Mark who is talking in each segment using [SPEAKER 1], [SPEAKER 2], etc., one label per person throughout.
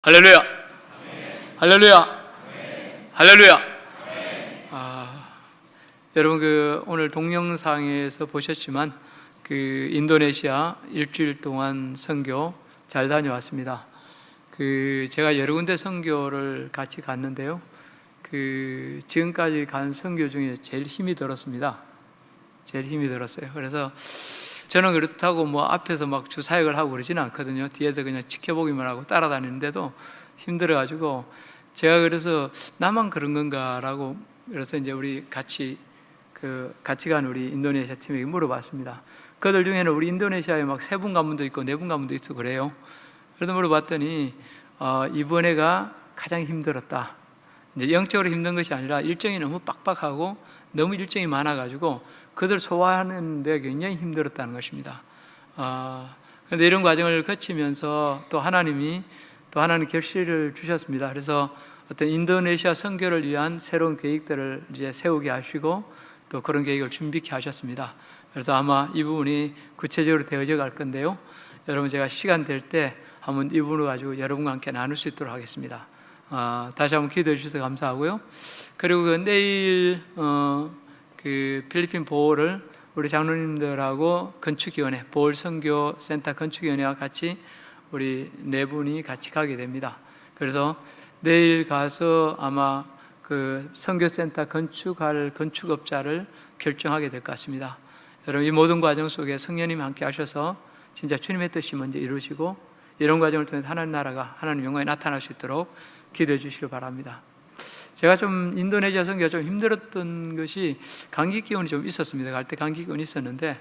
[SPEAKER 1] 할렐루야! 할렐루야! 할렐루야! 여러분 오늘 동영상에서 보셨지만 인도네시아 일주일 동안 선교 잘 다녀왔습니다. 제가 여러 군데 선교를 같이 갔는데요. 지금까지 간 선교 중에 제일 힘이 들었습니다. 제일 힘이 들었어요. 그래서 저는 그렇다고 앞에서 막 주사역을 하고 그러지는 않거든요. 뒤에서 그냥 지켜보기만 하고 따라다니는데도 힘들어가지고 제가 그래서 나만 그런 건가라고 그래서 이제 우리 같이 간 우리 인도네시아 팀에게 물어봤습니다. 그들 중에는 우리 인도네시아에 막 3분 간 분도 있고 4분 간 분도 있고 그래요. 그래서 물어봤더니 이번에가 가장 힘들었다. 이제 영적으로 힘든 것이 아니라 일정이 너무 빡빡하고 너무 일정이 많아가지고 그들 소화하는 데 굉장히 힘들었다는 것입니다. 그런데 이런 과정을 거치면서 또 하나님 결실을 주셨습니다. 그래서 어떤 인도네시아 선교를 위한 새로운 계획들을 이제 세우게 하시고 또 그런 계획을 준비케 하셨습니다. 그래서 아마 이 부분이 구체적으로 되어져 갈 건데요. 여러분 제가 시간 될 때 한번 이 부분을 가지고 여러분과 함께 나눌 수 있도록 하겠습니다. 다시 한번 기도해 주셔서 감사하고요. 그리고 내일 필리핀 보홀을 우리 장로님들하고 건축위원회, 보홀 선교센터 건축위원회와 같이 우리 4분이 같이 가게 됩니다. 그래서 내일 가서 아마 선교센터 건축할 건축업자를 결정하게 될 것 같습니다. 여러분 이 모든 과정 속에 성령님이 함께 하셔서 진짜 주님의 뜻이 먼저 이루어지고 이런 과정을 통해 하나님 나라가 하나님 영광이 나타날 수 있도록 기도해 주시길 바랍니다. 제가 좀 인도네시아 선교가 좀 힘들었던 것이 감기 기운이 좀 있었습니다. 갈 때 감기 기운이 있었는데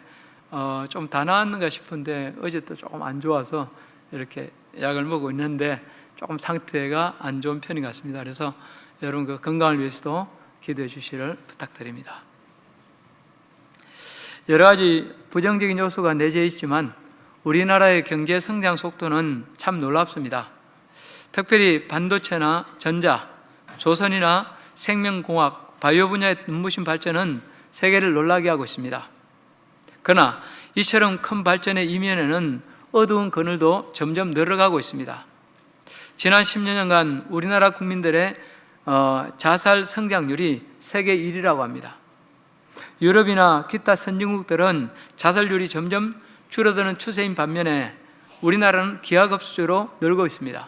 [SPEAKER 1] 좀 다 나았는가 싶은데 어제 또 조금 안 좋아서 이렇게 약을 먹고 있는데 조금 상태가 안 좋은 편인 것 같습니다. 그래서 여러분 건강을 위해서도 기도해 주시기를 부탁드립니다. 여러 가지 부정적인 요소가 내재해 있지만 우리나라의 경제 성장 속도는 참 놀랍습니다. 특별히 반도체나 전자, 조선이나 생명공학, 바이오 분야의 눈부신 발전은 세계를 놀라게 하고 있습니다. 그러나 이처럼 큰 발전의 이면에는 어두운 그늘도 점점 늘어가고 있습니다. 지난 10년간 우리나라 국민들의 자살 성장률이 세계 1위라고 합니다. 유럽이나 기타 선진국들은 자살률이 점점 줄어드는 추세인 반면에 우리나라는 기하급수적으로 늘고 있습니다.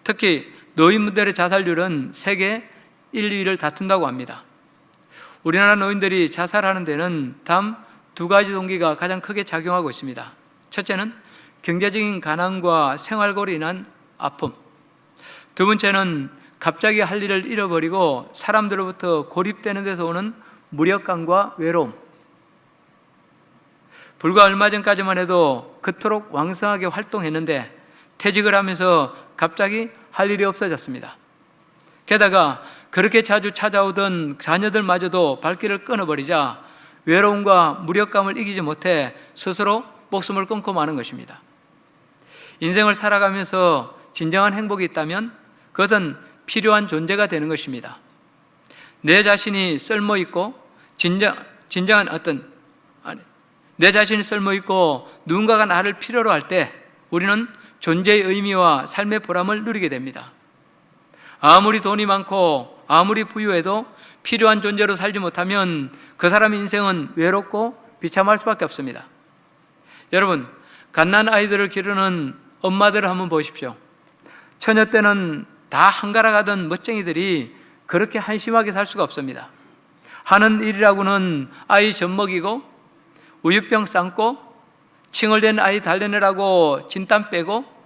[SPEAKER 1] 특히 노인분들의 자살률은 세계 1, 2위를 다툰다고 합니다. 우리나라 노인들이 자살하는 데는 다음 2가지 동기가 가장 크게 작용하고 있습니다. 첫째는 경제적인 가난과 생활고로 인한 아픔. 두 번째는 갑자기 할 일을 잃어버리고 사람들로부터 고립되는 데서 오는 무력감과 외로움. 불과 얼마 전까지만 해도 그토록 왕성하게 활동했는데 퇴직을 하면서 갑자기 할 일이 없어졌습니다. 게다가 그렇게 자주 찾아오던 자녀들마저도 발길을 끊어버리자 외로움과 무력감을 이기지 못해 스스로 목숨을 끊고 마는 것입니다. 인생을 살아가면서 진정한 행복이 있다면 그것은 필요한 존재가 되는 것입니다. 내 자신이 쓸모있고 내 자신이 쓸모있고 누군가가 나를 필요로 할 때 우리는 존재의 의미와 삶의 보람을 누리게 됩니다. 아무리 돈이 많고 아무리 부유해도 필요한 존재로 살지 못하면 그 사람의 인생은 외롭고 비참할 수밖에 없습니다. 여러분, 갓난 아이들을 기르는 엄마들을 한번 보십시오. 처녀 때는 다 한가락하던 멋쟁이들이 그렇게 한심하게 살 수가 없습니다. 하는 일이라고는 아이 젖 먹이고 우유병 삶고 칭얼댄 아이 달래느라고 진땀 빼고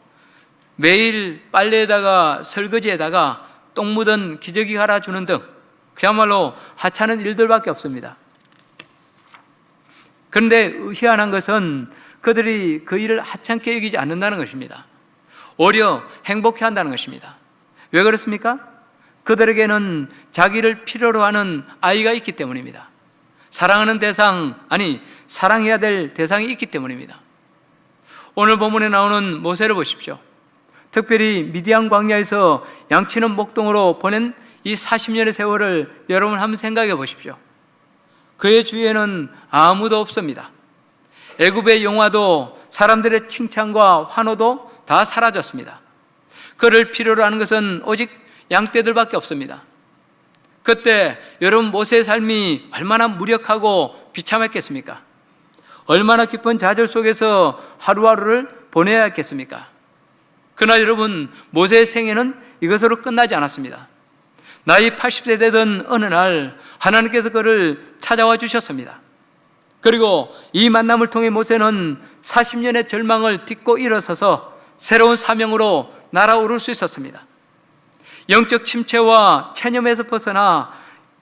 [SPEAKER 1] 매일 빨래에다가 설거지에다가 똥 묻은 기저귀 갈아주는 등 그야말로 하찮은 일들밖에 없습니다. 그런데 희한한 것은 그들이 그 일을 하찮게 여기지 않는다는 것입니다. 오히려 행복해 한다는 것입니다. 왜 그렇습니까? 그들에게는 자기를 필요로 하는 아이가 있기 때문입니다. 사랑하는 대상, 사랑해야 될 대상이 있기 때문입니다. 오늘 본문에 나오는 모세를 보십시오. 특별히 미디안 광야에서 양치는 목동으로 보낸 이 40년의 세월을 여러분 한번 생각해 보십시오. 그의 주위에는 아무도 없습니다. 애굽의 영화도 사람들의 칭찬과 환호도 다 사라졌습니다. 그를 필요로 하는 것은 오직 양떼들밖에 없습니다. 그때 여러분 모세의 삶이 얼마나 무력하고 비참했겠습니까? 얼마나 깊은 좌절 속에서 하루하루를 보내야 했겠습니까? 그러나 여러분, 모세의 생애는 이것으로 끝나지 않았습니다. 나이 80세 되던 어느 날 하나님께서 그를 찾아와 주셨습니다. 그리고 이 만남을 통해 모세는 40년의 절망을 딛고 일어서서 새로운 사명으로 날아오를 수 있었습니다. 영적 침체와 체념에서 벗어나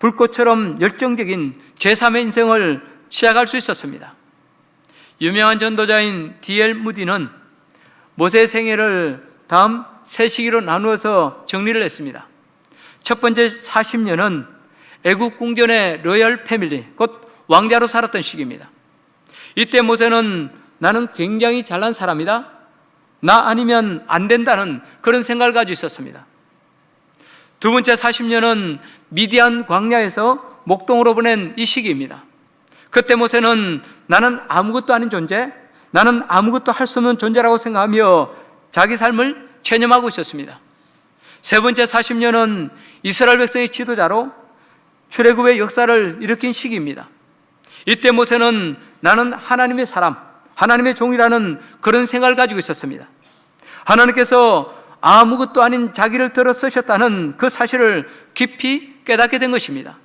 [SPEAKER 1] 불꽃처럼 열정적인 제3의 인생을 시작할 수 있었습니다. 유명한 전도자인 D.L. 무디는 모세의 생애를 다음 세 시기로 나누어서 정리를 했습니다. 첫 번째 40년은 애국 궁전의 로열 패밀리, 곧 왕자로 살았던 시기입니다. 이때 모세는 나는 굉장히 잘난 사람이다, 나 아니면 안 된다는 그런 생각을 가지고 있었습니다. 두 번째 40년은 미디안 광야에서 목동으로 보낸 이 시기입니다. 그때 모세는 나는 아무것도 아닌 존재, 나는 아무것도 할 수 없는 존재라고 생각하며 자기 삶을 체념하고 있었습니다. 세 번째 40년은 이스라엘 백성의 지도자로 출애굽의 역사를 일으킨 시기입니다. 이때 모세는 나는 하나님의 사람, 하나님의 종이라는 그런 생각을 가지고 있었습니다. 하나님께서 아무것도 아닌 자기를 들어 쓰셨다는 그 사실을 깊이 깨닫게 된 것입니다.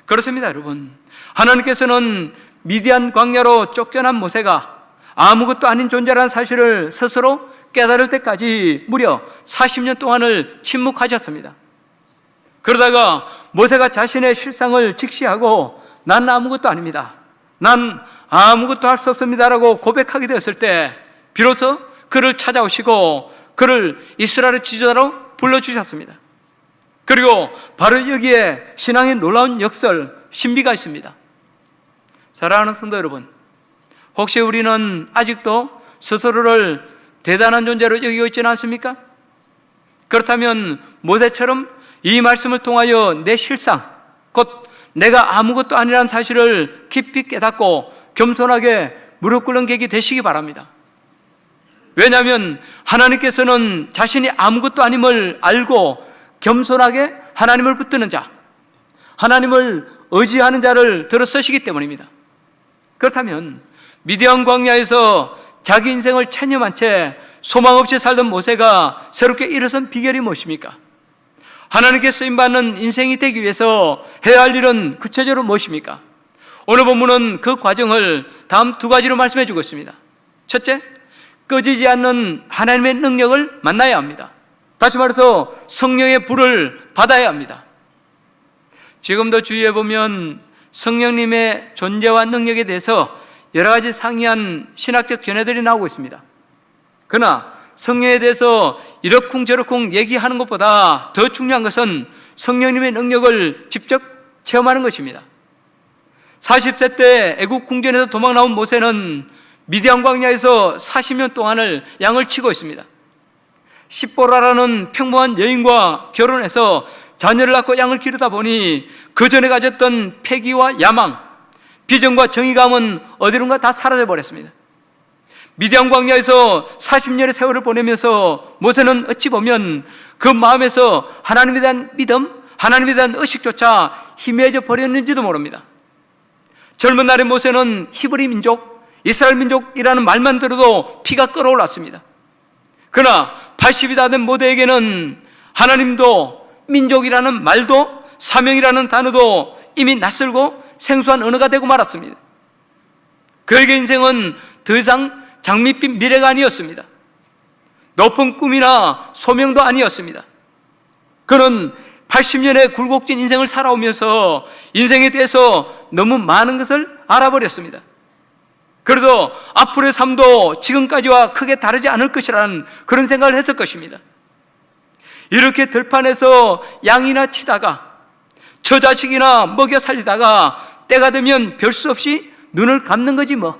[SPEAKER 1] 그렇습니다, 여러분. 하나님께서는 미디안 광야로 쫓겨난 모세가 아무것도 아닌 존재라는 사실을 스스로 깨달을 때까지 무려 40년 동안을 침묵하셨습니다. 그러다가 모세가 자신의 실상을 직시하고 난 아무것도 아닙니다, 난 아무것도 할 수 없습니다라고 고백하게 되었을 때 비로소 그를 찾아오시고 그를 이스라엘의 지도자로 불러주셨습니다. 그리고 바로 여기에 신앙의 놀라운 역설, 신비가 있습니다. 사랑하는 성도 여러분, 혹시 우리는 아직도 스스로를 대단한 존재로 여기고 있지는 않습니까? 그렇다면 모세처럼 이 말씀을 통하여 내 실상, 곧 내가 아무것도 아니라는 사실을 깊이 깨닫고 겸손하게 무릎 꿇는 객이 되시기 바랍니다. 왜냐하면 하나님께서는 자신이 아무것도 아님을 알고 겸손하게 하나님을 붙드는 자, 하나님을 의지하는 자를 들어 쓰시기 때문입니다. 그렇다면 미디안 광야에서 자기 인생을 체념한 채 소망 없이 살던 모세가 새롭게 일어선 비결이 무엇입니까? 하나님께 쓰임받는 인생이 되기 위해서 해야 할 일은 구체적으로 무엇입니까? 오늘 본문은 그 과정을 다음 두 가지로 말씀해 주고 있습니다. 첫째, 꺼지지 않는 하나님의 능력을 만나야 합니다. 다시 말해서 성령의 불을 받아야 합니다. 지금도 주위에 보면 성령님의 존재와 능력에 대해서 여러 가지 상이한 신학적 견해들이 나오고 있습니다. 그러나 성령에 대해서 이러쿵저러쿵 얘기하는 것보다 더 중요한 것은 성령님의 능력을 직접 체험하는 것입니다. 40세 때 애국 궁전에서 도망 나온 모세는 미디안 광야에서 40년 동안을 양을 치고 있습니다. 십보라라는 평범한 여인과 결혼해서 자녀를 낳고 양을 기르다 보니 그 전에 가졌던 패기와 야망, 비전과 정의감은 어디론가 다 사라져 버렸습니다. 미디안 광야에서 40년의 세월을 보내면서 모세는 어찌 보면 그 마음에서 하나님에 대한 믿음, 하나님에 대한 의식조차 희미해져 버렸는지도 모릅니다. 젊은 날의 모세는 히브리 민족, 이스라엘 민족이라는 말만 들어도 피가 끓어올랐습니다. 그러나 80이 다 된 모세에게는 하나님도 민족이라는 말도 사명이라는 단어도 이미 낯설고 생소한 언어가 되고 말았습니다. 그에게 인생은 더 이상 장밋빛 미래가 아니었습니다. 높은 꿈이나 소명도 아니었습니다. 그는 80년의 굴곡진 인생을 살아오면서 인생에 대해서 너무 많은 것을 알아버렸습니다. 그래도 앞으로의 삶도 지금까지와 크게 다르지 않을 것이라는 그런 생각을 했을 것입니다. 이렇게 들판에서 양이나 치다가 저 자식이나 먹여 살리다가 때가 되면 별 수 없이 눈을 감는 거지 뭐.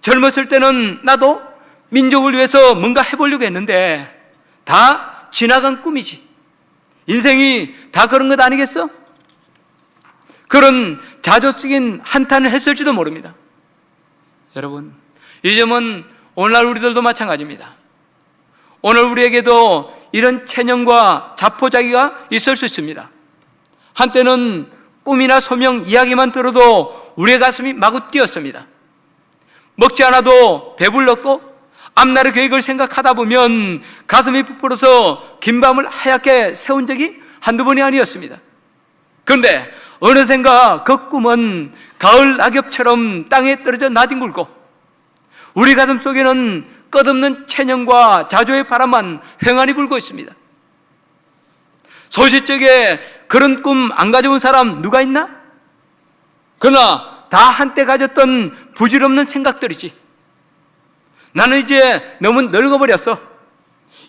[SPEAKER 1] 젊었을 때는 나도 민족을 위해서 뭔가 해보려고 했는데 다 지나간 꿈이지. 인생이 다 그런 것 아니겠어? 그런 자조적인 한탄을 했을지도 모릅니다. 여러분, 이 점은 오늘날 우리들도 마찬가지입니다. 오늘 우리에게도 이런 체념과 자포자기가 있을 수 있습니다. 한때는 꿈이나 소명 이야기만 들어도 우리의 가슴이 마구 뛰었습니다. 먹지 않아도 배불렀고 앞날의 계획을 생각하다 보면 가슴이 부풀어서 긴 밤을 하얗게 세운 적이 한두 번이 아니었습니다. 그런데 어느샌가 그 꿈은 가을 낙엽처럼 땅에 떨어져 나뒹굴고 우리 가슴 속에는 끝없는 체념과 자조의 바람만 횡하니 불고 있습니다. 소시적에 그런 꿈 안 가져온 사람 누가 있나? 그러나 다 한때 가졌던 부질없는 생각들이지. 나는 이제 너무 늙어버렸어.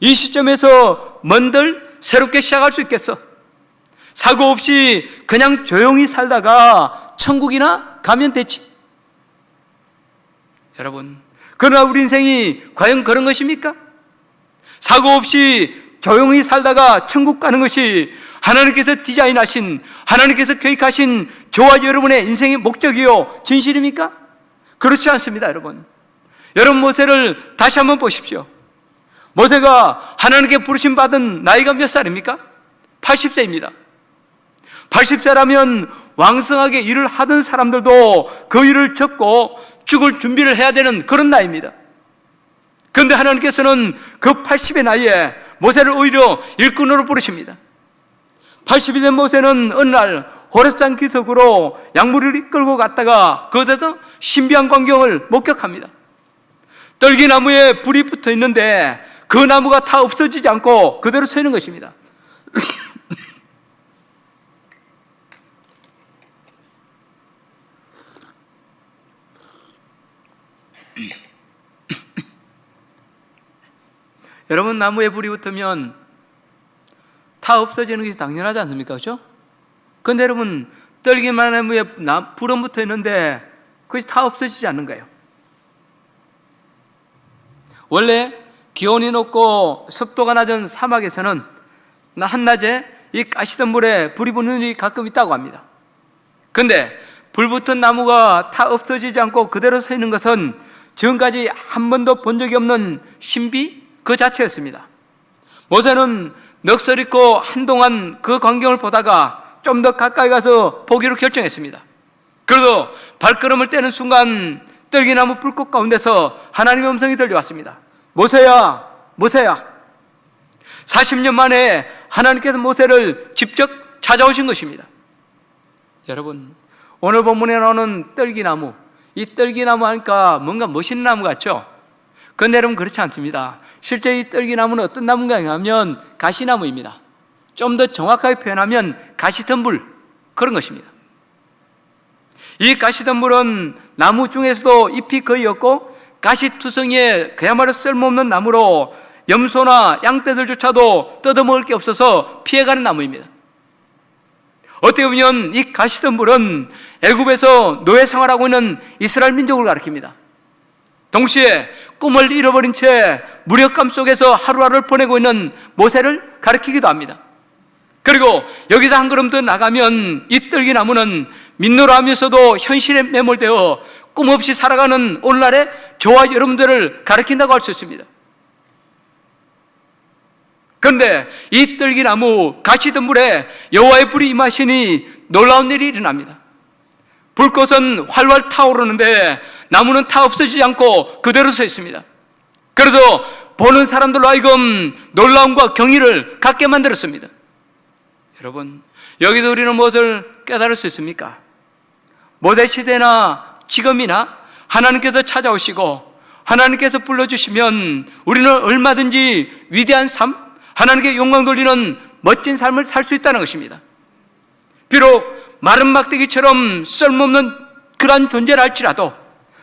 [SPEAKER 1] 이 시점에서 뭔들 새롭게 시작할 수 있겠어. 사고 없이 그냥 조용히 살다가 천국이나 가면 됐지. 여러분, 그러나 우리 인생이 과연 그런 것입니까? 사고 없이 조용히 살다가 천국 가는 것이 하나님께서 디자인하신, 하나님께서 계획하신 저와 여러분의 인생의 목적이요 진실입니까? 그렇지 않습니다. 여러분, 모세를 다시 한번 보십시오. 모세가 하나님께 부르심 받은 나이가 몇 살입니까? 80세입니다 80세라면 왕성하게 일을 하던 사람들도 그 일을 접고 죽을 준비를 해야 되는 그런 나이입니다. 그런데 하나님께서는 그 80의 나이에 모세를 오히려 일꾼으로 부르십니다. 80이 된 모세는 어느 날 호렙산 기슭으로 약물을 이끌고 갔다가 그곳에서 신비한 광경을 목격합니다. 떨기나무에 불이 붙어 있는데 그 나무가 다 없어지지 않고 그대로 서 있는 것입니다. 여러분, 나무에 불이 붙으면 다 없어지는 것이 당연하지 않습니까? 그렇죠? 그런데 여러분, 떨기만 나무에 불은 붙어 있는데 그것이 다 없어지지 않는 거예요. 원래 기온이 높고 습도가 낮은 사막에서는 한낮에 이 가시덤불에 불이 붙는 일이 가끔 있다고 합니다. 그런데 불 붙은 나무가 다 없어지지 않고 그대로 서 있는 것은 지금까지 한 번도 본 적이 없는 신비 그 자체였습니다. 모세는 넋을 잃고 한동안 그 광경을 보다가 좀 더 가까이 가서 보기로 결정했습니다. 그래도 발걸음을 떼는 순간 떨기나무 불꽃 가운데서 하나님의 음성이 들려왔습니다. 모세야, 모세야. 40년 만에 하나님께서 모세를 직접 찾아오신 것입니다. 여러분, 오늘 본문에 나오는 떨기나무, 이 떨기나무 하니까 뭔가 멋있는 나무 같죠? 그런데 여러분, 그렇지 않습니다. 실제 이 떨기나무는 어떤 나무인가 하면 가시나무입니다. 좀 더 정확하게 표현하면 가시덤불, 그런 것입니다. 이 가시덤불은 나무 중에서도 잎이 거의 없고 가시투성이에 그야말로 쓸모없는 나무로 염소나 양떼들조차도 뜯어먹을 게 없어서 피해가는 나무입니다. 어떻게 보면 이 가시덤불은 애굽에서 노예 생활하고 있는 이스라엘 민족을 가리킵니다. 동시에 꿈을 잃어버린 채 무력감 속에서 하루하루를 보내고 있는 모세를 가리키기도 합니다. 그리고 여기서 한 걸음 더 나가면 이 떨기나무는 민노라하면서도 현실에 매몰되어 꿈 없이 살아가는 오늘날의 저와 여러분들을 가리킨다고 할 수 있습니다. 그런데 이 떨기나무 가시덤불에 여호와의 불이 임하시니 놀라운 일이 일어납니다. 불꽃은 활활 타오르는데 나무는 다 없어지지 않고 그대로 서 있습니다. 그래서 보는 사람들로 하여금 놀라움과 경의를 갖게 만들었습니다. 여러분, 여기서 우리는 무엇을 깨달을 수 있습니까? 모대 시대나 지금이나 하나님께서 찾아오시고 하나님께서 불러주시면 우리는 얼마든지 위대한 삶, 하나님께 영광 돌리는 멋진 삶을 살 수 있다는 것입니다. 비록 마른 막대기처럼 쓸모없는 그러한 존재를 할지라도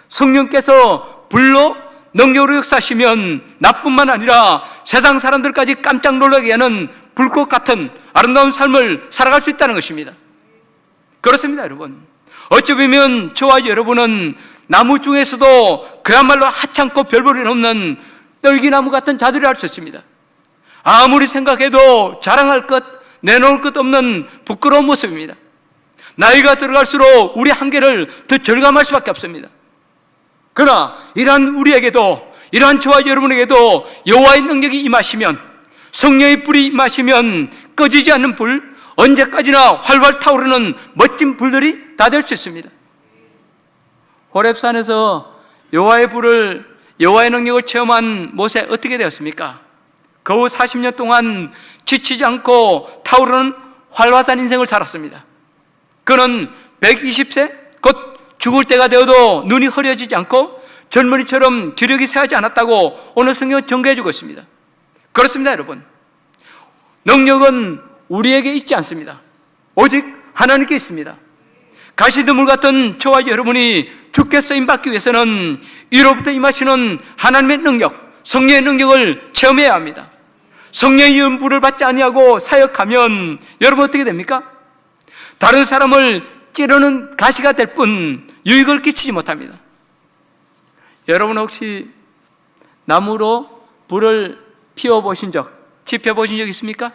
[SPEAKER 1] 성령께서 불로 능력으로 역사하시면 나뿐만 아니라 세상 사람들까지 깜짝 놀라게 하는 불꽃 같은 아름다운 삶을 살아갈 수 있다는 것입니다. 그렇습니다, 여러분. 어찌 보면 저와 여러분은 나무 중에서도 그야말로 하찮고 별볼이 없는 떨기나무 같은 자들이 할 수 있습니다. 아무리 생각해도 자랑할 것, 내놓을 것 없는 부끄러운 모습입니다. 나이가 들어갈수록 우리 한계를 더 절감할 수밖에 없습니다. 그러나 이러한 우리에게도 이러한 저와 여러분에게도 여호와의 능력이 임하시면, 성령의 불이 임하시면 꺼지지 않는 불, 언제까지나 활활 타오르는 멋진 불들이 다 될 수 있습니다. 호렙산에서 여호와의 능력을 체험한 모세 어떻게 되었습니까? 겨우 40년 동안 지치지 않고 타오르는 활화산 인생을 살았습니다. 그는 120세 곧 죽을 때가 되어도 눈이 흐려지지 않고 젊은이처럼 기력이 쇠하지 않았다고 오늘 성경은 전개해 주고 있습니다. 그렇습니다, 여러분. 능력은 우리에게 있지 않습니다. 오직 하나님께 있습니다. 가시드물 같은 저와 여러분이 주께 쓰임받기 위해서는 위로부터 임하시는 하나님의 능력, 성령의 능력을 체험해야 합니다. 성령의 연부를 받지 아니하고 사역하면 여러분 어떻게 됩니까? 다른 사람을 찌르는 가시가 될 뿐 유익을 끼치지 못합니다. 여러분 혹시 나무로 불을 피워보신 적, 지펴보신 적 있습니까?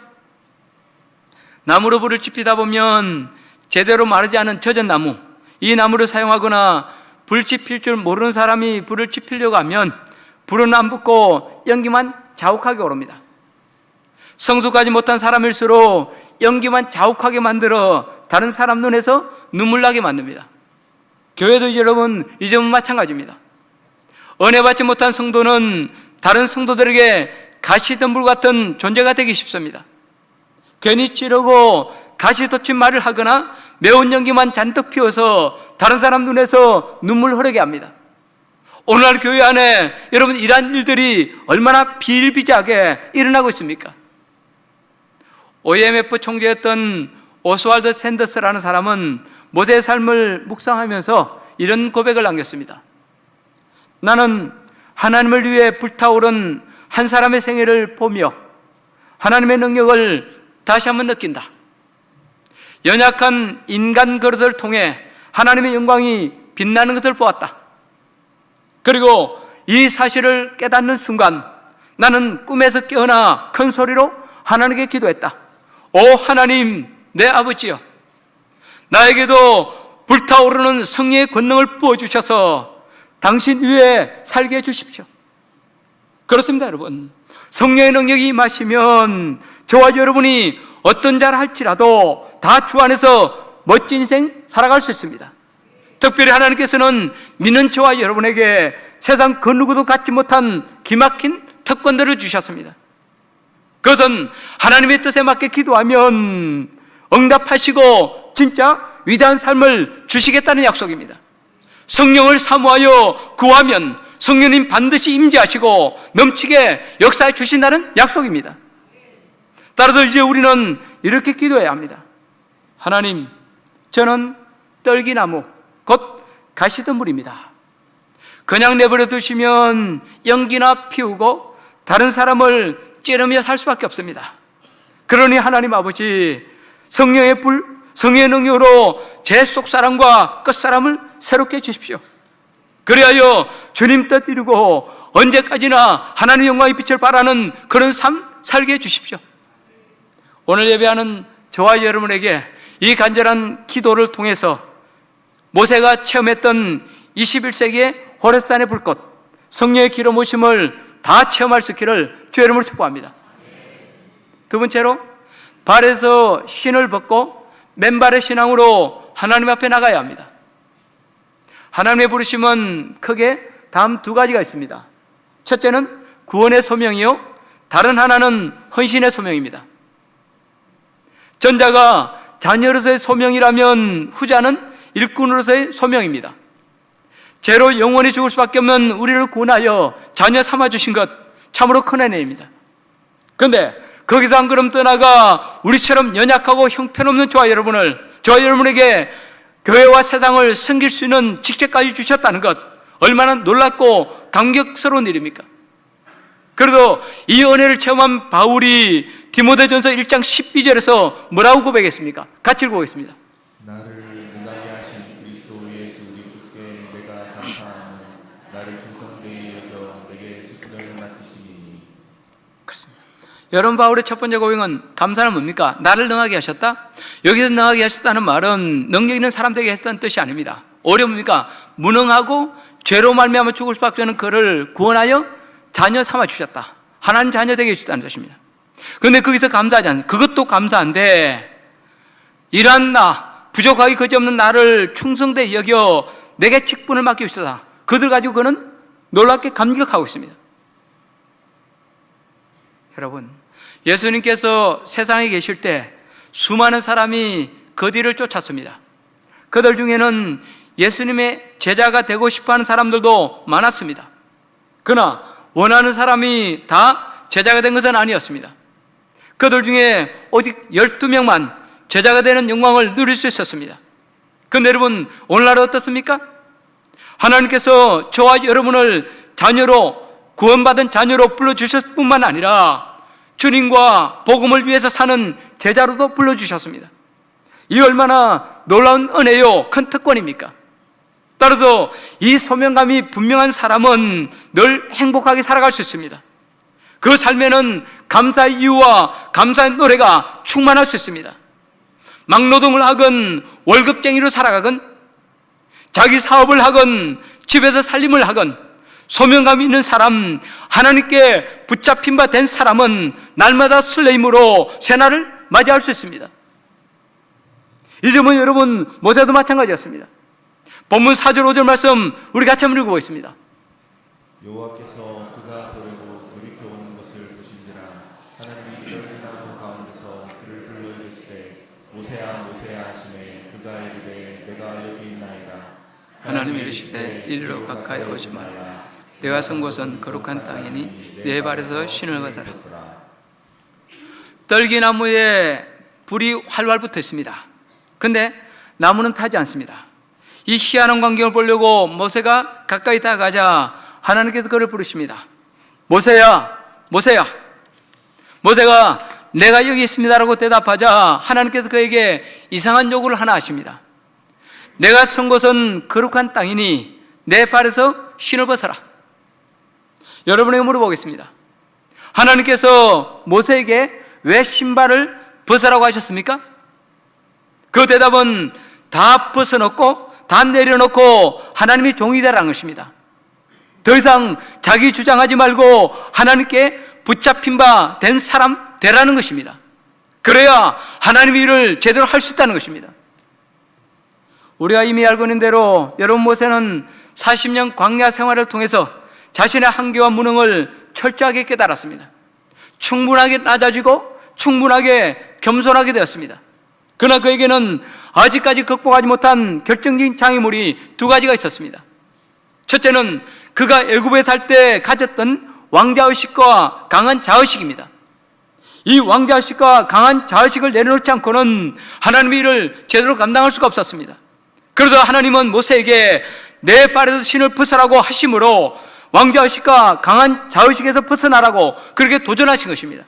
[SPEAKER 1] 나무로 불을 지피다 보면 제대로 마르지 않은 젖은 나무, 이 나무를 사용하거나 불 지필 줄 모르는 사람이 불을 지피려고 하면 불은 안 붙고 연기만 자욱하게 오릅니다. 성숙하지 못한 사람일수록 연기만 자욱하게 만들어 다른 사람 눈에서 눈물 나게 만듭니다. 교회도 여러분 이 점은 마찬가지입니다. 은혜 받지 못한 성도는 다른 성도들에게 가시덤불 같은 존재가 되기 쉽습니다. 괜히 찌르고 가시돋친 말을 하거나 매운 연기만 잔뜩 피워서 다른 사람 눈에서 눈물 흐르게 합니다. 오늘날 교회 안에 여러분 이러한 일들이 얼마나 비일비재하게 일어나고 있습니까? IMF 총재였던 오스왈드 샌더스라는 사람은 모세의 삶을 묵상하면서 이런 고백을 남겼습니다. 나는 하나님을 위해 불타오른 한 사람의 생애를 보며 하나님의 능력을 다시 한번 느낀다. 연약한 인간 그릇을 통해 하나님의 영광이 빛나는 것을 보았다. 그리고 이 사실을 깨닫는 순간 나는 꿈에서 깨어나 큰 소리로 하나님께 기도했다. 오 하나님, 내 아버지여, 나에게도 불타오르는 성령의 권능을 부어주셔서 당신 위에 살게 해주십시오. 그렇습니다, 여러분. 성령의 능력이 임하시면 저와 여러분이 어떤 자를 할지라도 다 주 안에서 멋진 인생 살아갈 수 있습니다. 특별히 하나님께서는 믿는 저와 여러분에게 세상 그 누구도 갖지 못한 기막힌 특권들을 주셨습니다. 그것은 하나님의 뜻에 맞게 기도하면 응답하시고 진짜 위대한 삶을 주시겠다는 약속입니다. 성령을 사모하여 구하면 성령님 반드시 임재하시고 넘치게 역사해 주신다는 약속입니다. 따라서 이제 우리는 이렇게 기도해야 합니다. 하나님, 저는 떨기나무 곧 가시덤불입니다. 그냥 내버려 두시면 연기나 피우고 다른 사람을 찌르며 살 수밖에 없습니다. 그러니 하나님 아버지, 성령의 불, 성령의 능력으로 제 속사람과 끝사람을 새롭게 해주십시오. 그리하여 주님 뜻 이루고 언제까지나 하나님의 영광의 빛을 발하는 그런 삶 살게 해주십시오. 오늘 예배하는 저와 여러분에게 이 간절한 기도를 통해서 모세가 체험했던 21세기의 호렙산의 불꽃, 성령의 기름 부으심을 다 체험할 수 있기를 주의 이름으로 축복합니다. 두 번째로, 발에서 신을 벗고 맨발의 신앙으로 하나님 앞에 나가야 합니다. 하나님의 부르심은 크게 다음 두 가지가 있습니다. 첫째는 구원의 소명이요, 다른 하나는 헌신의 소명입니다. 전자가 자녀로서의 소명이라면 후자는 일꾼으로서의 소명입니다. 죄로 영원히 죽을 수밖에 없는 우리를 구원하여 자녀 삼아주신 것 참으로 큰 은혜입니다. 그런데 거기서 한 걸음 떠나가 우리처럼 연약하고 형편없는 저와 여러분에게 교회와 세상을 섬길 수 있는 직책까지 주셨다는 것, 얼마나 놀랍고 감격스러운 일입니까? 그래도 이 은혜를 체험한 바울이 디모데전서 1장 12절에서 뭐라고 고백했습니까? 같이 읽어보겠습니다.
[SPEAKER 2] 나를 능하게 하신 그리스도 예수 우리 주께 내가 감사하며 나를 충성되이 여겨 내게 직분을 맡기시니.
[SPEAKER 1] 그렇습니다. 여러분, 바울의 첫 번째 고백은 감사는 뭡니까? 나를 능하게 하셨다? 여기서 능하게 하셨다는 말은 능력 있는 사람 되게 했다는 뜻이 아닙니다. 오히려 뭡니까? 무능하고 죄로 말미암아 죽을 수밖에 없는 그를 구원하여 자녀 삼아 주셨다. 하나님 자녀 되게 해주셨다는 것입니다. 그런데 거기서 감사하지 않는, 그것도 감사한데 이러한 나, 부족하기 그지없는 나를 충성되이 여겨 내게 직분을 맡겨주셨다. 그들 가지고 그는 놀랍게 감격하고 있습니다. 여러분, 예수님께서 세상에 계실 때 수많은 사람이 그 뒤를 쫓았습니다. 그들 중에는 예수님의 제자가 되고 싶어하는 사람들도 많았습니다. 그러나 원하는 사람이 다 제자가 된 것은 아니었습니다. 그들 중에 오직 12명만 제자가 되는 영광을 누릴 수 있었습니다. 그런데 여러분, 오늘날 어떻습니까? 하나님께서 저와 여러분을 자녀로, 구원받은 자녀로 불러주셨을 뿐만 아니라 주님과 복음을 위해서 사는 제자로도 불러주셨습니다. 이 얼마나 놀라운 은혜요, 큰 특권입니까? 따라서 이 소명감이 분명한 사람은 늘 행복하게 살아갈 수 있습니다. 그 삶에는 감사의 이유와 감사의 노래가 충만할 수 있습니다. 막노동을 하건 월급쟁이로 살아가건 자기 사업을 하건 집에서 살림을 하건 소명감 있는 사람, 하나님께 붙잡힌 바 된 사람은 날마다 설레임으로 새날을 맞이할 수 있습니다. 이 점은 여러분 모세도 마찬가지였습니다. 본문 4절 5절 말씀 우리 같이 한번 읽어보겠습니다.
[SPEAKER 2] 여호와께서 그가 보려고 돌이켜오는 것을 보신지라 하나님이 열린 나무 가운데서 그를 불러 이르시되 모세야 모세야 하시매 그가 이르되 내가 여기 있나이다.
[SPEAKER 1] 하나님이 이르시되 이리로 가까이 오지 말라. 내가 선 곳은 거룩한 땅이니 내 발에서 신을 벗어라. 떨기나무에 불이 활활 붙어 있습니다. 근데 나무는 타지 않습니다. 이 희한한 광경을 보려고 모세가 가까이 다가가자 하나님께서 그를 부르십니다. 모세야, 모세야. 모세가 내가 여기 있습니다라고 대답하자 하나님께서 그에게 이상한 요구를 하나 하십니다. 내가 선 곳은 거룩한 땅이니 내 발에서 신을 벗어라. 여러분에게 물어보겠습니다. 하나님께서 모세에게 왜 신발을 벗으라고 하셨습니까? 그 대답은 다 벗어놓고 다 내려놓고 하나님이 종이 되라는 것입니다. 더 이상 자기 주장하지 말고 하나님께 붙잡힌 바 된 사람 되라는 것입니다. 그래야 하나님의 일을 제대로 할 수 있다는 것입니다. 우리가 이미 알고 있는 대로 여러분 모세는 40년 광야 생활을 통해서 자신의 한계와 무능을 철저하게 깨달았습니다. 충분하게 낮아지고 충분하게 겸손하게 되었습니다. 그러나 그에게는 아직까지 극복하지 못한 결정적인 장애물이 두 가지가 있었습니다. 첫째는 그가 애굽에 살 때 가졌던 왕자의식과 강한 자의식입니다. 이 왕자의식과 강한 자의식을 내려놓지 않고는 하나님의 일을 제대로 감당할 수가 없었습니다. 그래서 하나님은 모세에게 내 발에서 신을 벗으라고 하심으로 왕자의식과 강한 자의식에서 벗어나라고 그렇게 도전하신 것입니다.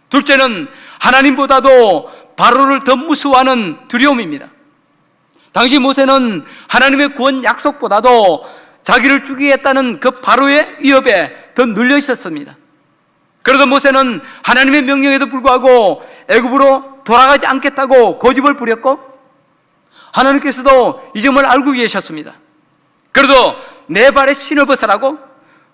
[SPEAKER 1] 둘째는 하나님보다도 바로를 더 무서워하는 두려움입니다. 당시 모세는 하나님의 구원 약속보다도 자기를 죽이겠다는 그 바로의 위협에 더 눌려 있었습니다. 그러던 모세는 하나님의 명령에도 불구하고 애굽으로 돌아가지 않겠다고 고집을 부렸고 하나님께서도 이 점을 알고 계셨습니다. 그래도 내 발에 신을 벗으라고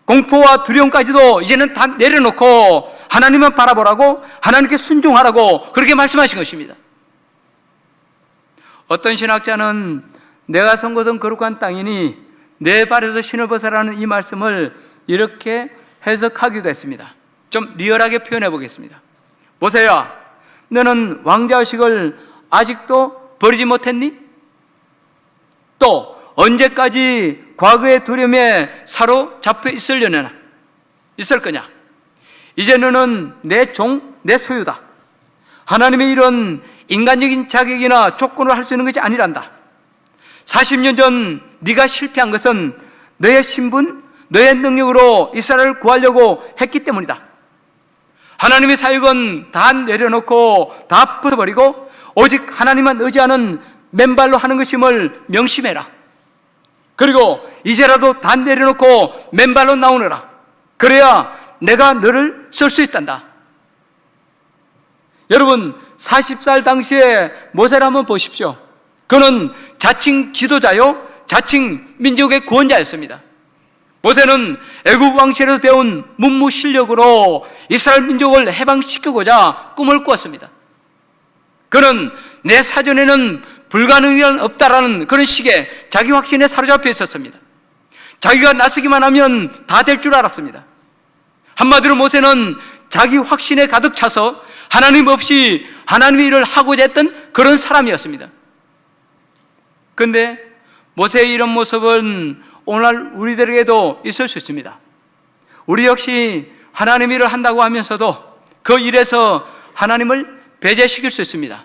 [SPEAKER 1] 공포와 두려움까지도 이제는 다 내려놓고 하나님만 바라보라고 하나님께 순종하라고 그렇게 말씀하신 것입니다. 어떤 신학자는 내가 선 곳은 거룩한 땅이니 내 발에서 신을 벗으라는 이 말씀을 이렇게 해석하기도 했습니다. 좀 리얼하게 표현해 보겠습니다. 모세야, 너는 왕자의식을 아직도 버리지 못했니? 또 언제까지 과거의 두려움에 사로잡혀 있을 거냐? 이제 너는 내 종, 내 소유다. 하나님의 일은 인간적인 자격이나 조건으로 할 수 있는 것이 아니란다. 40년 전 네가 실패한 것은 너의 신분, 너의 능력으로 이스라엘을 구하려고 했기 때문이다. 하나님의 사역은 다 내려놓고 다 벗어버리고 오직 하나님만 의지하는 맨발로 하는 것임을 명심해라. 그리고 이제라도 다 내려놓고 맨발로 나오너라. 그래야 내가 너를 쓸 수 있단다. 여러분 40살 당시에 모세를 한번 보십시오. 그는 자칭 지도자요 자칭 민족의 구원자였습니다. 모세는 애굽 왕실에서 배운 문무 실력으로 이스라엘 민족을 해방시키고자 꿈을 꾸었습니다. 그는 내 사전에는 불가능이 없다라는 그런 식의 자기 확신에 사로잡혀 있었습니다. 자기가 나서기만 하면 다 될 줄 알았습니다. 한마디로 모세는 자기 확신에 가득 차서 하나님 없이 하나님의 일을 하고자 했던 그런 사람이었습니다. 그런데 모세의 이런 모습은 오늘날 우리들에게도 있을 수 있습니다. 우리 역시 하나님 일을 한다고 하면서도 그 일에서 하나님을 배제시킬 수 있습니다.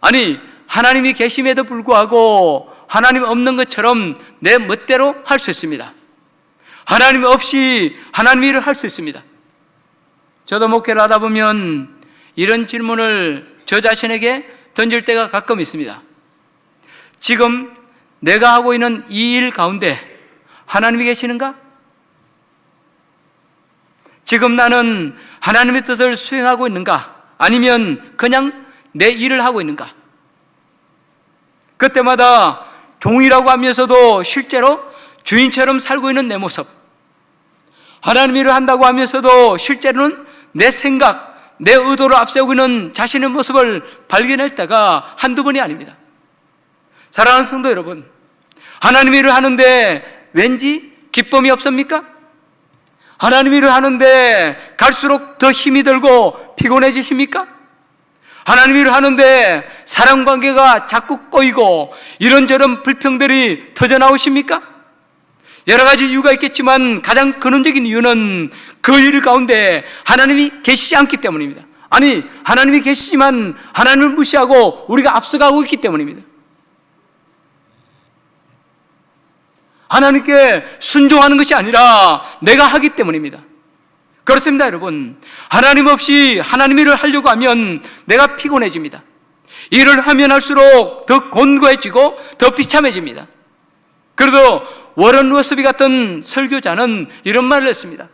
[SPEAKER 1] 아니, 하나님이 계심에도 불구하고 하나님 없는 것처럼 내 멋대로 할 수 있습니다. 하나님 없이 하나님 일을 할 수 있습니다. 저도 목회를 하다 보면 이런 질문을 저 자신에게 던질 때가 가끔 있습니다. 지금 내가 하고 있는 이 일 가운데 하나님이 계시는가? 지금 나는 하나님의 뜻을 수행하고 있는가? 아니면 그냥 내 일을 하고 있는가? 그때마다 종이라고 하면서도 실제로 주인처럼 살고 있는 내 모습, 하나님 일을 한다고 하면서도 실제로는 내 생각, 내 의도를 앞세우고 있는 자신의 모습을 발견할 때가 한두 번이 아닙니다. 사랑하는 성도 여러분, 하나님 일을 하는데 왠지 기쁨이 없습니까? 하나님 일을 하는데 갈수록 더 힘이 들고 피곤해지십니까? 하나님 일을 하는데 사랑관계가 자꾸 꼬이고 이런저런 불평들이 터져나오십니까? 여러 가지 이유가 있겠지만 가장 근원적인 이유는 그 일 가운데 하나님이 계시지 않기 때문입니다. 아니, 하나님이 계시지만 하나님을 무시하고 우리가 앞서가고 있기 때문입니다. 하나님께 순종하는 것이 아니라 내가 하기 때문입니다. 그렇습니다, 여러분. 하나님 없이 하나님 일을 하려고 하면 내가 피곤해집니다. 일을 하면 할수록 더 곤고해지고 더 비참해집니다. 그래도 워런 러스비 같은 설교자는 이런 말을 했습니다.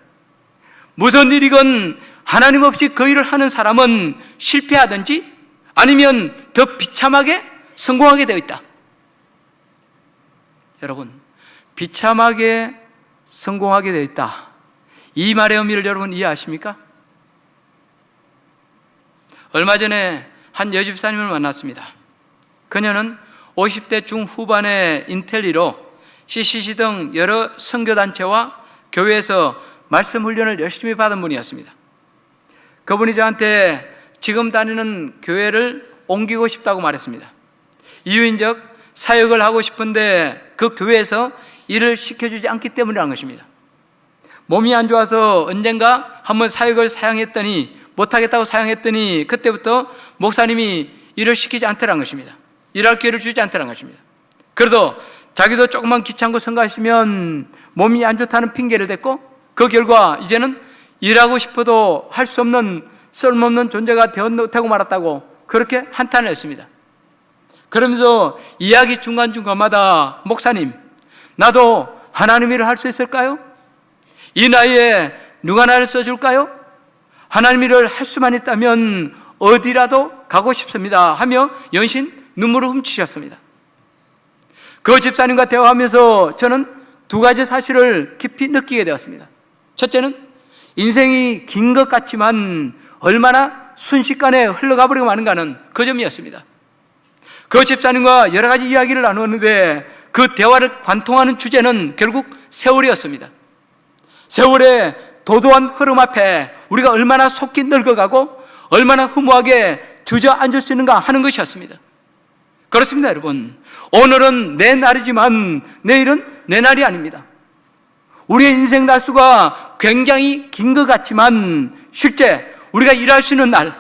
[SPEAKER 1] 무슨 일이건 하나님 없이 그 일을 하는 사람은 실패하든지 아니면 더 비참하게 성공하게 되어 있다. 여러분, 비참하게 성공하게 되어 있다. 이 말의 의미를 여러분 이해하십니까? 얼마 전에 한 여집사님을 만났습니다. 그녀는 50대 중후반의 인텔리로 CCC 등 여러 선교단체와 교회에서 말씀 훈련을 열심히 받은 분이었습니다. 그분이 저한테 지금 다니는 교회를 옮기고 싶다고 말했습니다. 이유인즉 사역을 하고 싶은데 그 교회에서 일을 시켜주지 않기 때문이라는 것입니다. 몸이 안 좋아서 언젠가 한번 사역을 사양했더니 못하겠다고 사양했더니 그때부터 목사님이 일을 시키지 않더라는 것입니다. 일할 기회를 주지 않더라는 것입니다. 그래도 자기도 조금만 귀찮고 성가시면 몸이 안 좋다는 핑계를 댔고 그 결과 이제는 일하고 싶어도 할 수 없는 쓸모없는 존재가 되고 말았다고 그렇게 한탄을 했습니다. 그러면서 이야기 중간중간마다 목사님, 나도 하나님 일을 할 수 있을까요? 이 나이에 누가 나를 써줄까요? 하나님 일을 할 수만 있다면 어디라도 가고 싶습니다 하며 연신 눈물을 훔치셨습니다. 그 집사님과 대화하면서 저는 두 가지 사실을 깊이 느끼게 되었습니다. 첫째는 인생이 긴 것 같지만 얼마나 순식간에 흘러가 버리고 마는가는 그 점이었습니다. 그 집사님과 여러 가지 이야기를 나누었는데 그 대화를 관통하는 주제는 결국 세월이었습니다. 세월의 도도한 흐름 앞에 우리가 얼마나 속히 늙어가고 얼마나 허무하게 주저앉을 수 있는가 하는 것이었습니다. 그렇습니다, 여러분. 오늘은 내 날이지만 내일은 내 날이 아닙니다. 우리의 인생 날수가 굉장히 긴 것 같지만 실제 우리가 일할 수 있는 날,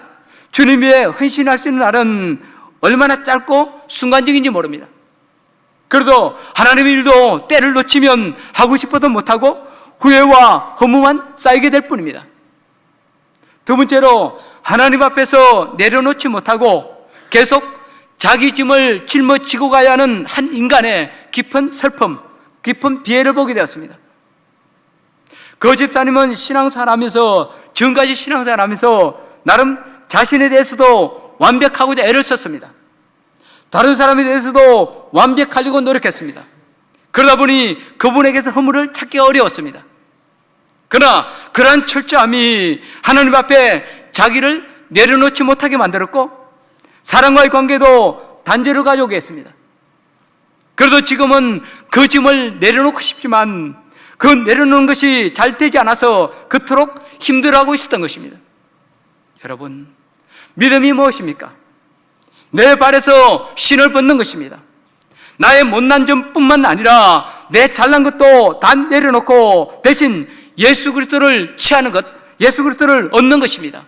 [SPEAKER 1] 주님 위해 헌신할 수 있는 날은 얼마나 짧고 순간적인지 모릅니다. 그래도 하나님의 일도 때를 놓치면 하고 싶어도 못하고 후회와 허무만 쌓이게 될 뿐입니다. 두 번째로 하나님 앞에서 내려놓지 못하고 계속 자기 짐을 짊어지고 가야 하는 한 인간의 깊은 슬픔, 깊은 비애를 보게 되었습니다. 그 집사님은 신앙생활하면서 지금까지 신앙생활하면서 나름 자신에 대해서도 완벽하고자 애를 썼습니다. 다른 사람에 대해서도 완벽하려고 노력했습니다. 그러다 보니 그분에게서 허물을 찾기가 어려웠습니다. 그러나 그러한 철저함이 하나님 앞에 자기를 내려놓지 못하게 만들었고 사람과의 관계도 단죄로 가져오게 했습니다. 그래도 지금은 그 짐을 내려놓고 싶지만 그 내려놓는 것이 잘 되지 않아서 그토록 힘들어하고 있었던 것입니다. 여러분, 믿음이 무엇입니까? 내 발에서 신을 벗는 것입니다. 나의 못난 점뿐만 아니라 내 잘난 것도 다 내려놓고 대신 예수 그리스도를 취하는 것, 예수 그리스도를 얻는 것입니다.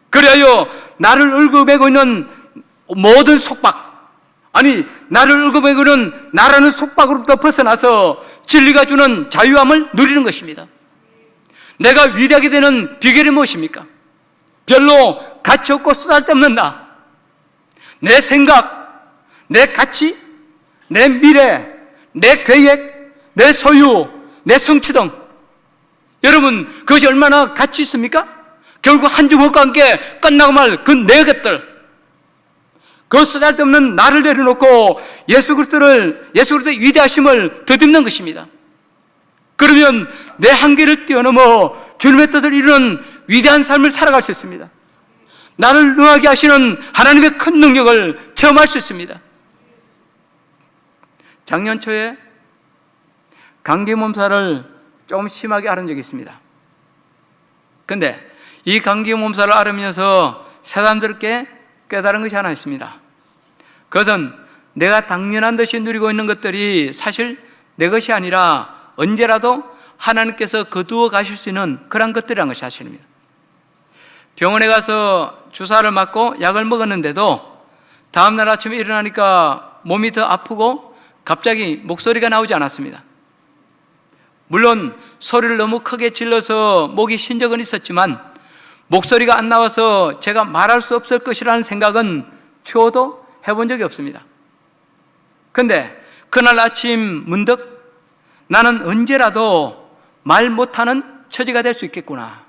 [SPEAKER 1] 그리하여 나를 얽어매고 있는 모든 속박, 아니 나를 얽어매고 있는 나라는 속박으로부터 벗어나서 진리가 주는 자유함을 누리는 것입니다. 내가 위대하게 되는 비결이 무엇입니까? 별로 가치 없고 쓰잘데없는 나, 내 생각, 내 가치, 내 미래, 내 계획, 내 소유, 내 성취 등, 여러분 그것이 얼마나 가치 있습니까? 결국 한 주먹과 함께 끝나고 말 그 네 것들, 그 쓰잘데없는 나를 내려놓고 예수 그리스도의 위대하심을 덧입는 것입니다. 그러면 내 한계를 뛰어넘어 주님의 뜻을 이루는 위대한 삶을 살아갈 수 있습니다. 나를 능하게 하시는 하나님의 큰 능력을 체험할 수 있습니다. 작년 초에 감기 몸살을 조금 심하게 앓은 적이 있습니다. 그런데 이 감기 몸살을 앓으면서 새삼스럽게 깨달은 것이 하나 있습니다. 그것은 내가 당연한 듯이 누리고 있는 것들이 사실 내 것이 아니라 언제라도 하나님께서 거두어 가실 수 있는 그런 것들이라는 것이 사실입니다. 병원에 가서 주사를 맞고 약을 먹었는데도 다음날 아침에 일어나니까 몸이 더 아프고 갑자기 목소리가 나오지 않았습니다. 물론 소리를 너무 크게 질러서 목이 쉰 적은 있었지만 목소리가 안 나와서 제가 말할 수 없을 것이라는 생각은 추워도 해본 적이 없습니다. 그런데 그날 아침 문득 나는 언제라도 말 못하는 처지가 될 수 있겠구나.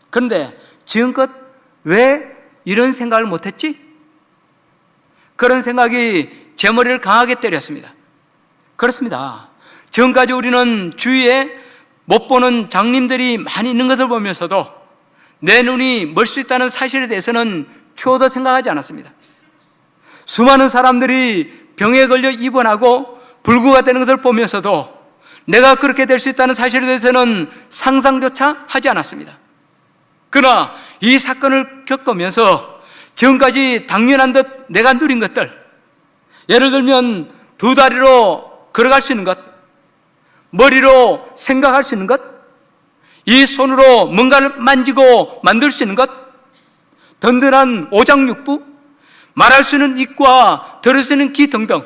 [SPEAKER 1] 그런데 지금껏 왜 이런 생각을 못했지? 그런 생각이 제 머리를 강하게 때렸습니다. 그렇습니다. 지금까지 우리는 주위에 못 보는 장님들이 많이 있는 것을 보면서도 내 눈이 멀 수 있다는 사실에 대해서는 추워도 생각하지 않았습니다. 수많은 사람들이 병에 걸려 입원하고 불구가 되는 것을 보면서도 내가 그렇게 될 수 있다는 사실에 대해서는 상상조차 하지 않았습니다. 그러나 이 사건을 겪으면서 지금까지 당연한 듯 내가 누린 것들, 예를 들면 두 다리로 걸어갈 수 있는 것, 머리로 생각할 수 있는 것, 이 손으로 뭔가를 만지고 만들 수 있는 것, 든든한 오장육부, 말할 수 있는 입과 들을 수 있는 귀 등등,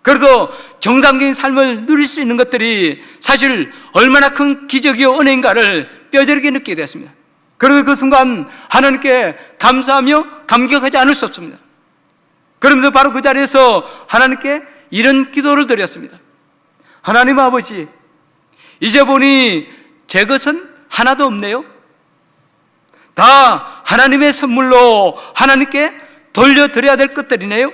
[SPEAKER 1] 그래도 정상적인 삶을 누릴 수 있는 것들이 사실 얼마나 큰 기적이요 은혜인가를 뼈저리게 느끼게 되었습니다. 그래서 그 순간 하나님께 감사하며 감격하지 않을 수 없습니다. 그러면서 바로 그 자리에서 하나님께 이런 기도를 드렸습니다. 하나님 아버지, 이제 보니 제 것은 하나도 없네요. 다 하나님의 선물로 하나님께 돌려드려야 될 것들이네요.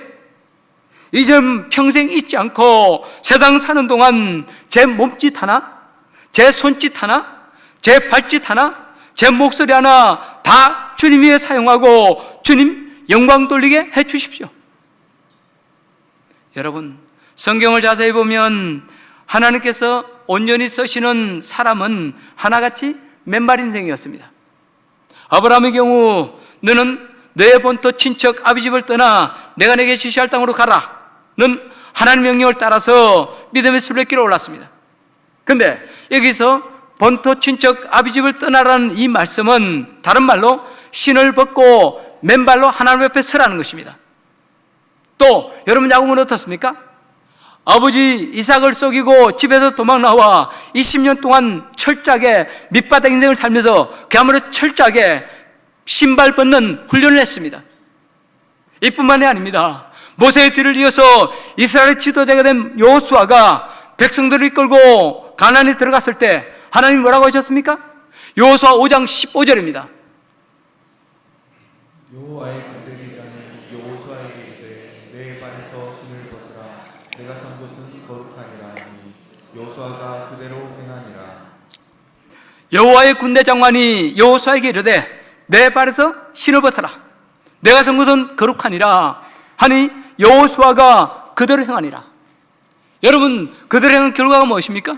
[SPEAKER 1] 이제 평생 잊지 않고 세상 사는 동안 제 몸짓 하나, 제 손짓 하나, 제 발짓 하나, 제 목소리 하나 다 주님 위에 사용하고 주님 영광 돌리게 해 주십시오. 여러분, 성경을 자세히 보면 하나님께서 온전히 쓰시는 사람은 하나같이 맨발 인생이었습니다. 아브라함의 경우 너는 너의 본토 친척 아비 집을 떠나 내가 내게 지시할 땅으로 가라 는 하나님 명령을 따라서 믿음의 순례길에 올랐습니다. 그런데 여기서 본토 친척 아비 집을 떠나라는 이 말씀은 다른 말로 신을 벗고 맨발로 하나님 옆에 서라는 것입니다. 또 여러분 야곱은 어떻습니까? 아버지 이삭을 속이고 집에서 도망 나와 20년 동안 철저하게 밑바닥 인생을 살면서 그야말로 철저하게 신발 벗는 훈련을 했습니다. 이뿐만이 아닙니다. 모세의 뒤를 이어서 이스라엘의 지도자가 된 여호수아가 백성들을 이끌고 가나안에 들어갔을 때 하나님 뭐라고 하셨습니까? 여호수아 5장 15절입니다.
[SPEAKER 2] 여호와의 군대기장이 여호수아에게 이르되 내 발에서 신을 벗으라. 내가 선 곳은 여호수아가 그대로 행하니라.
[SPEAKER 1] 여호와의 군대 장관이 여호수아에게 이르되 내 발에서 신을 벗어라. 내가 선 것은 거룩하니라 하니 여호수아가 그대로 행하니라. 여러분, 그대로 행한 결과가 무엇입니까?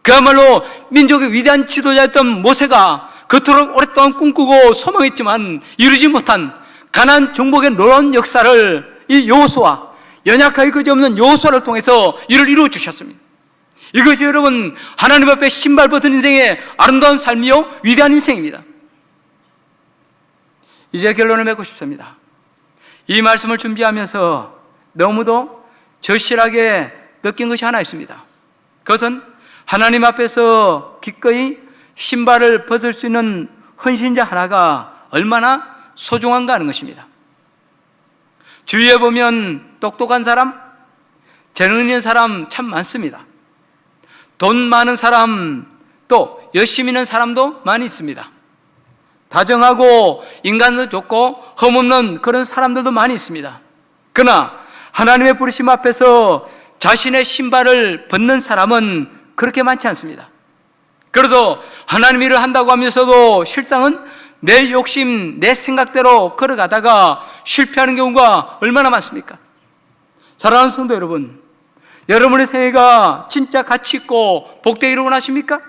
[SPEAKER 1] 그야말로 민족의 위대한 지도자였던 모세가 그토록 오랫동안 꿈꾸고 소망했지만 이루지 못한 가나안 정복의 놀라운 역사를 이 여호수아, 연약하기 그지없는 여호수아를 통해서 이를 이루어 주셨습니다. 이것이 여러분 하나님 앞에 신발 벗은 인생의 아름다운 삶이요 위대한 인생입니다. 이제 결론을 맺고 싶습니다. 이 말씀을 준비하면서 너무도 절실하게 느낀 것이 하나 있습니다. 그것은 하나님 앞에서 기꺼이 신발을 벗을 수 있는 헌신자 하나가 얼마나 소중한가 하는 것입니다. 주위에 보면 똑똑한 사람, 재능 있는 사람 참 많습니다. 돈 많은 사람, 또 열심히 있는 사람도 많이 있습니다. 다정하고 인간도 좋고 흠없는 그런 사람들도 많이 있습니다. 그러나 하나님의 부르심 앞에서 자신의 신발을 벗는 사람은 그렇게 많지 않습니다. 그래도 하나님 일을 한다고 하면서도 실상은 내 욕심, 내 생각대로 걸어가다가 실패하는 경우가 얼마나 많습니까? 사랑하는 성도 여러분, 여러분의 생애가 진짜 가치 있고 복되기를 원하십니까?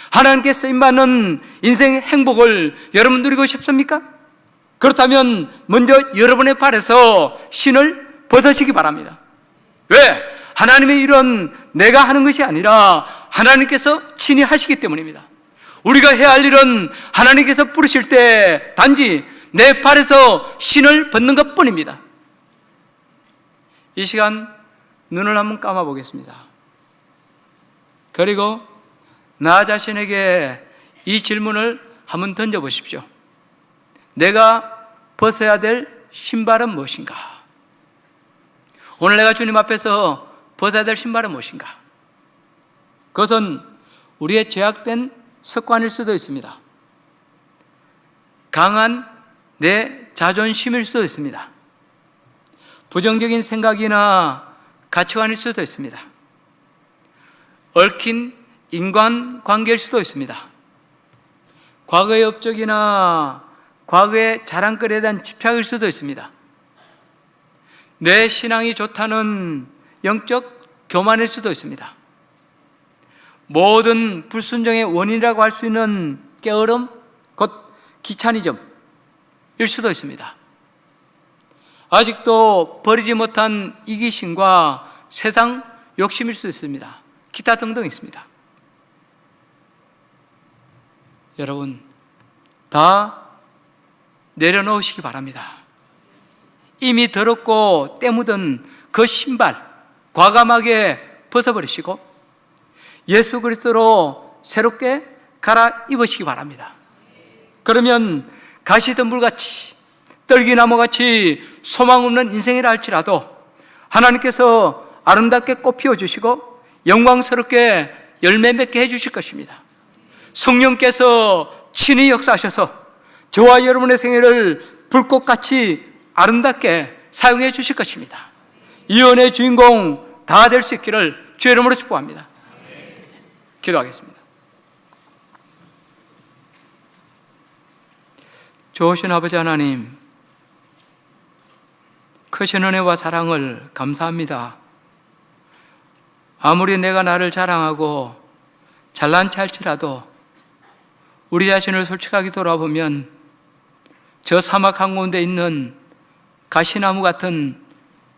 [SPEAKER 1] 하나님께 쓰임받는 인생의 행복을 여러분 누리고 싶습니까? 그렇다면 먼저 여러분의 발에서 신을 벗으시기 바랍니다. 왜? 하나님의 일은 내가 하는 것이 아니라 하나님께서 친히 하시기 때문입니다. 우리가 해야 할 일은 하나님께서 부르실 때 단지 내 발에서 신을 벗는 것뿐입니다. 이 시간 눈을 한번 감아 보겠습니다. 그리고 나 자신에게 이 질문을 한번 던져 보십시오. 내가 벗어야 될 신발은 무엇인가? 오늘 내가 주님 앞에서 벗어야 될 신발은 무엇인가? 그것은 우리의 죄악된 습관일 수도 있습니다. 강한 내 자존심일 수도 있습니다. 부정적인 생각이나 가치관일 수도 있습니다. 얽힌 인간관계일 수도 있습니다. 과거의 업적이나 과거의 자랑거리에 대한 집착일 수도 있습니다. 내 신앙이 좋다는 영적 교만일 수도 있습니다. 모든 불순종의 원인이라고 할 수 있는 게으름, 곧 귀차니즘일 수도 있습니다. 아직도 버리지 못한 이기심과 세상 욕심일 수 있습니다. 기타 등등 있습니다. 여러분, 다 내려놓으시기 바랍니다. 이미 더럽고 때 묻은 그 신발 과감하게 벗어버리시고 예수 그리스도로 새롭게 갈아입으시기 바랍니다. 그러면 가시덤불같이 떨기나무같이 소망 없는 인생이라 할지라도 하나님께서 아름답게 꽃 피워주시고 영광스럽게 열매 맺게 해주실 것입니다. 성령께서 친히 역사하셔서 저와 여러분의 생애를 불꽃같이 아름답게 사용해 주실 것입니다. 이 은혜의 주인공 다 될 수 있기를 주의 이름으로 축복합니다. 기도하겠습니다. 좋으신 아버지 하나님, 크신 은혜와 사랑을 감사합니다. 아무리 내가 나를 자랑하고 잘난 체 할지라도 우리 자신을 솔직하게 돌아보면 저 사막 한가운데 있는 가시나무 같은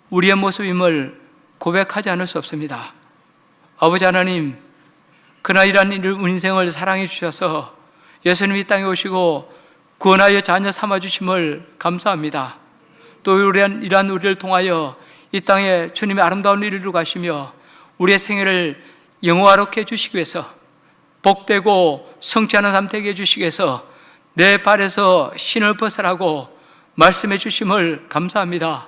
[SPEAKER 1] 우리의 모습임을 고백하지 않을 수 없습니다. 아버지 하나님, 그러나 이러한 인생을 사랑해 주셔서 예수님이 이 땅에 오시고 구원하여 자녀 삼아주심을 감사합니다. 또 이러한 우리를 통하여 이 땅에 주님의 아름다운 일을 이루고 가시며 우리의 생애를 영화롭게 해주시기 위해서 복되고 성취하는 삶 되게 해주시기 위해서 내 발에서 신을 벗으라고 말씀해 주심을 감사합니다.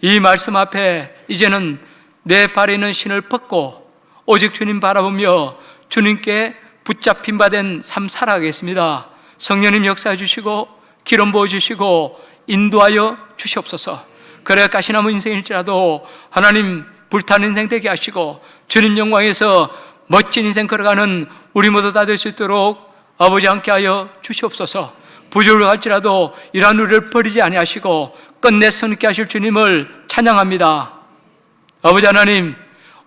[SPEAKER 1] 이 말씀 앞에 이제는 내 발에 있는 신을 벗고 오직 주님 바라보며 주님께 붙잡힌 바 된 삶 살아가겠습니다. 성령님 역사해 주시고 기름 부어 주시고 인도하여 주시옵소서. 그래 가시나무 인생일지라도 하나님 불타는 인생 되게 하시고 주님 영광에서 멋진 인생 걸어가는 우리 모두 다 될 수 있도록 아버지 함께 하여 주시옵소서. 부족할지라도 이러한 우리를 버리지 아니하시고 끝내 선있게 하실 주님을 찬양합니다. 아버지 하나님,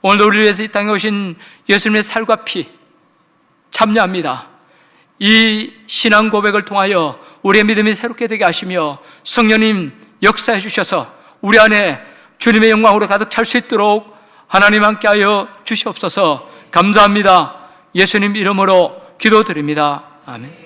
[SPEAKER 1] 오늘도 우리를 위해서 이 땅에 오신 예수님의 살과 피 참여합니다. 이 신앙 고백을 통하여 우리의 믿음이 새롭게 되게 하시며 성령님 역사해 주셔서 우리 안에 주님의 영광으로 가득 찰 수 있도록 하나님 함께 하여 주시옵소서. 감사합니다. 예수님 이름으로 기도드립니다. 아멘.